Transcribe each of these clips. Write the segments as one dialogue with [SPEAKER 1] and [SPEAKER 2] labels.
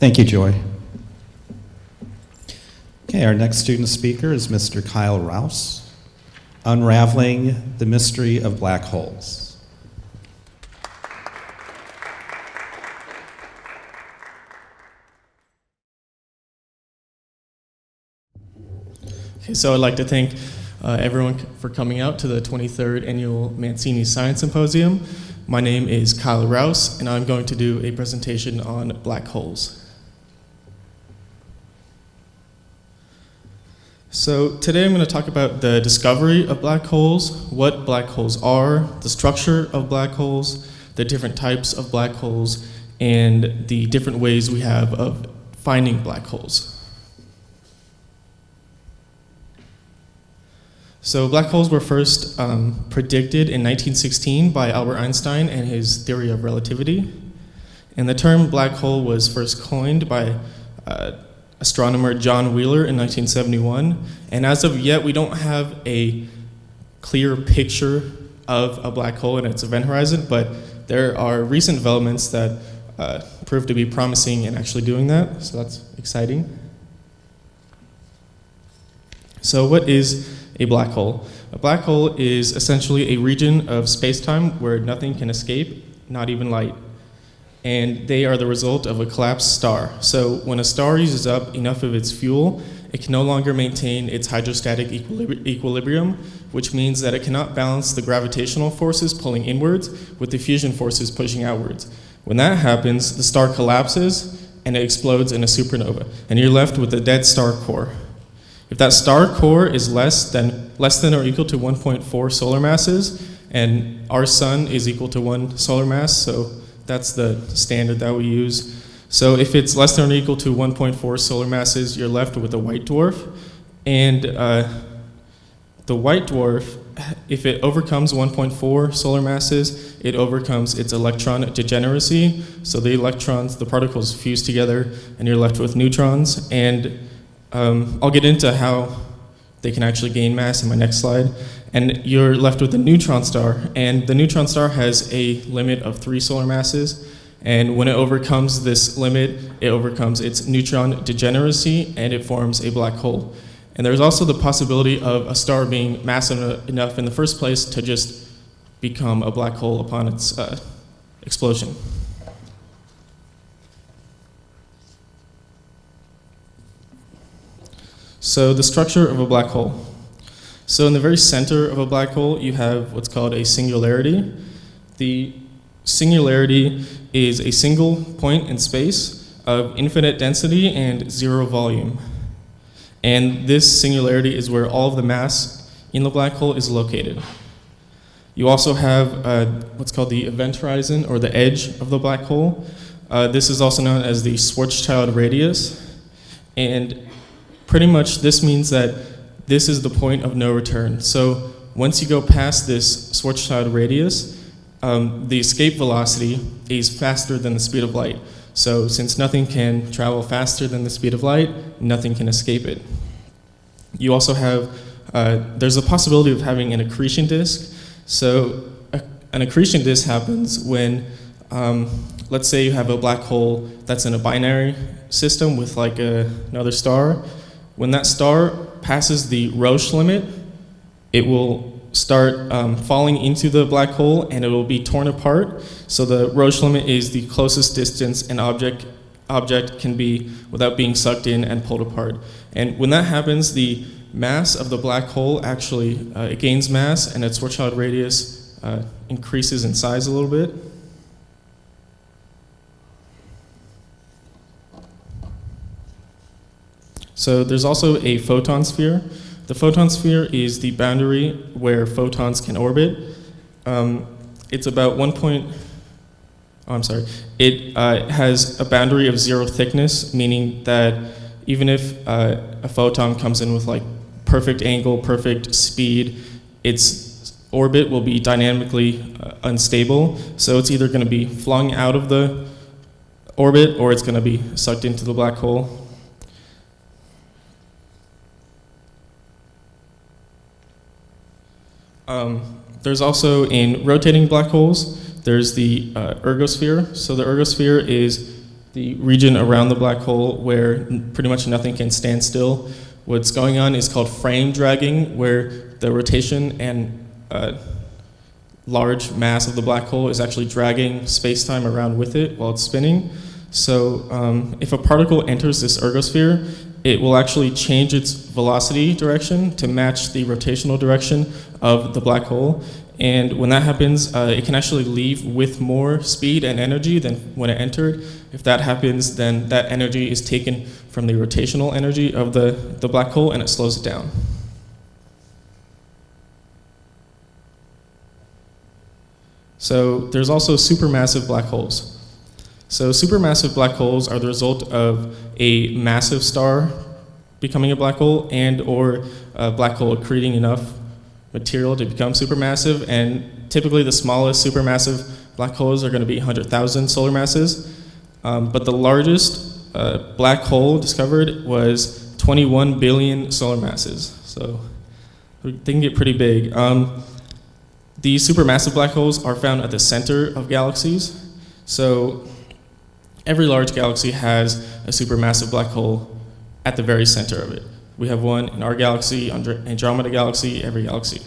[SPEAKER 1] Thank you, Joy. Okay, our next student speaker is Mr. Kyle Rouse, Unraveling the Mystery of Black Holes.
[SPEAKER 2] Okay, so I'd like to thank everyone for coming out to the 23rd Annual Mancini Science Symposium. My name is Kyle Rouse, and I'm going to do a presentation on black holes. So today I'm going to talk about the discovery of black holes, what black holes are, the structure of black holes, the different types of black holes, and the different ways we have of finding black holes. So black holes were first predicted in 1916 by Albert Einstein and his theory of relativity. And the term black hole was first coined by astronomer John Wheeler in 1971. And as of yet, we don't have a clear picture of a black hole and its event horizon, but there are recent developments that prove to be promising in actually doing that, so that's exciting. So what is a black hole? A black hole is essentially a region of space-time where nothing can escape, not even light. And they are the result of a collapsed star. So when a star uses up enough of its fuel, it can no longer maintain its hydrostatic equilibrium, which means that it cannot balance the gravitational forces pulling inwards with the fusion forces pushing outwards. When that happens, the star collapses and it explodes in a supernova, and you're left with a dead star core. If that star core is less than or equal to 1.4 solar masses, and our sun is equal to 1 solar mass, so that's the standard that we use. So if it's less than or equal to 1.4 solar masses, you're left with a white dwarf. And the white dwarf, if it overcomes 1.4 solar masses, it overcomes its electron degeneracy. So the electrons, the particles fuse together, and you're left with neutrons. And I'll get into how they can actually gain mass in my next slide. And you're left with a neutron star, and the neutron star has a limit of 3 solar masses, and when it overcomes this limit, it overcomes its neutron degeneracy, and it forms a black hole. And there's also the possibility of a star being massive enough in the first place to just become a black hole upon its explosion. So the structure of a black hole. So in the very center of a black hole, you have what's called a singularity. The singularity is a single point in space of infinite density and 0 volume. And this singularity is where all of the mass in the black hole is located. You also have what's called the event horizon, or the edge of the black hole. This is also known as the Schwarzschild radius. And pretty much this means that this is the point of no return. So once you go past this Schwarzschild radius, the escape velocity is faster than the speed of light. So since nothing can travel faster than the speed of light, nothing can escape it. You also have, there's a possibility of having an accretion disk. So an accretion disk happens when, let's say you have a black hole that's in a binary system with like another star. When that star passes the Roche limit, it will start falling into the black hole, and it will be torn apart. So the Roche limit is the closest distance an object can be without being sucked in and pulled apart. And when that happens, the mass of the black hole actually it gains mass, and its Schwarzschild radius increases in size a little bit. So there's also a photon sphere. The photon sphere is the boundary where photons can orbit. It's about It has a boundary of 0 thickness, meaning that even if a photon comes in with like perfect angle, perfect speed, its orbit will be dynamically unstable. So it's either going to be flung out of the orbit, or it's going to be sucked into the black hole. There's also, in rotating black holes, there's the ergosphere. So the ergosphere is the region around the black hole where pretty much nothing can stand still. What's going on is called frame dragging, where the rotation and large mass of the black hole is actually dragging space-time around with it while it's spinning. So if a particle enters this ergosphere, it will actually change its velocity direction to match the rotational direction of the black hole. And when that happens, it can actually leave with more speed and energy than when it entered. If that happens, then that energy is taken from the rotational energy of the black hole and it slows it down. So there's also supermassive black holes. So supermassive black holes are the result of a massive star becoming a black hole and or a black hole creating enough material to become supermassive. And typically the smallest supermassive black holes are going to be 100,000 solar masses. But the largest black hole discovered was 21 billion solar masses. So they can get pretty big. These supermassive black holes are found at the center of galaxies. So every large galaxy has a supermassive black hole at the very center of it. We have one in our galaxy, Andromeda galaxy, every galaxy.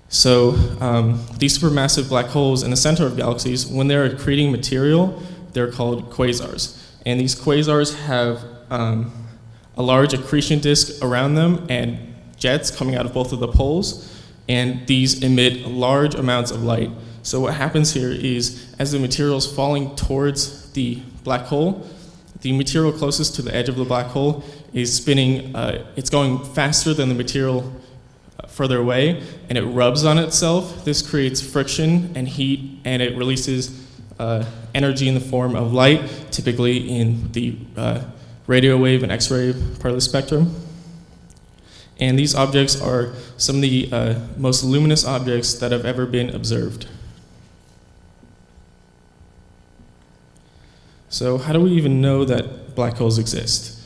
[SPEAKER 2] So these supermassive black holes in the center of galaxies, when they're creating material, they're called quasars. And these quasars have a large accretion disk around them and jets coming out of both of the poles. And these emit large amounts of light. So what happens here is, as the material is falling towards the black hole, the material closest to the edge of the black hole is spinning, it's going faster than the material further away, and it rubs on itself. This creates friction and heat, and it releases energy in the form of light, typically in the radio wave and X-ray part of the spectrum. And these objects are some of the most luminous objects that have ever been observed. So how do we even know that black holes exist?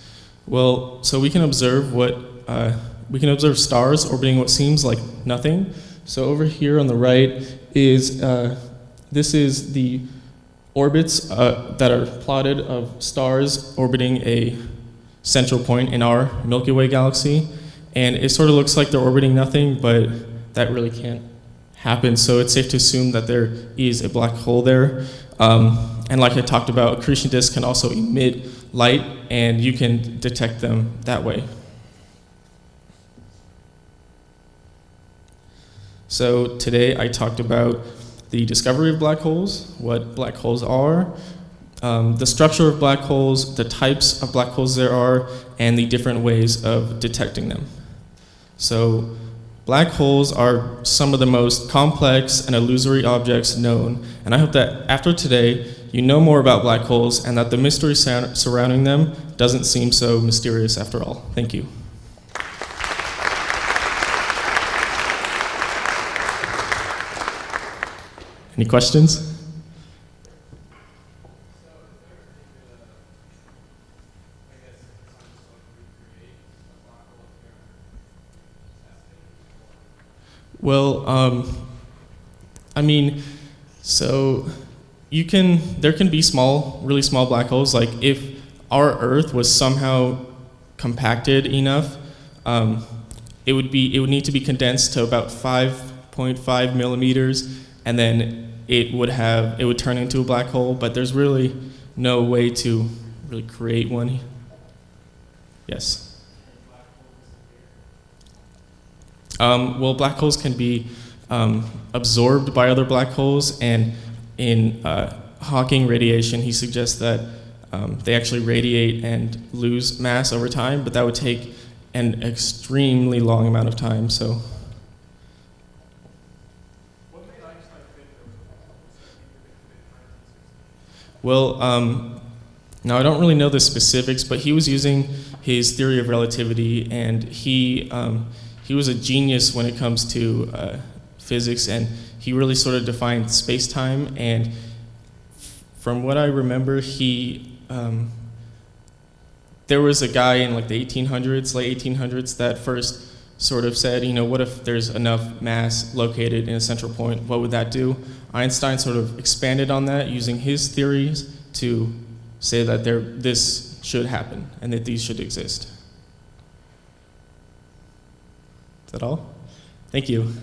[SPEAKER 2] Well, so we can observe stars orbiting what seems like nothing. So over here on the right is, this is the orbits that are plotted of stars orbiting a central point in our Milky Way galaxy. And it sort of looks like they're orbiting nothing, but that really can't happen. So it's safe to assume that there is a black hole there. And like I talked about, accretion disks can also emit light, and you can detect them that way. So today I talked about the discovery of black holes, what black holes are, the structure of black holes, the types of black holes there are, and the different ways of detecting them. So black holes are some of the most complex and illusory objects known, and I hope that after today you know more about black holes and that the mystery surrounding them doesn't seem so mysterious after all. Thank you. Any questions? Well, I mean, so there can be really small black holes. Like if our Earth was somehow compacted enough, it would need to be condensed to about 5.5 millimeters, and then it would turn into a black hole. But there's really no way to really create one. Yes. Well, black holes can be absorbed by other black holes, and in Hawking radiation, he suggests that they actually radiate and lose mass over time, but that would take an extremely long amount of time. So. What made Einstein think Well, now I don't really know the specifics, but he was using his theory of relativity, and he was a genius when it comes to physics, and he really sort of defined space-time. And from what I remember, there was a guy in like the late 1800s, that first sort of said, what if there's enough mass located in a central point? What would that do? Einstein sort of expanded on that using his theories to say that this should happen and that these should exist. Is that all? Thank you.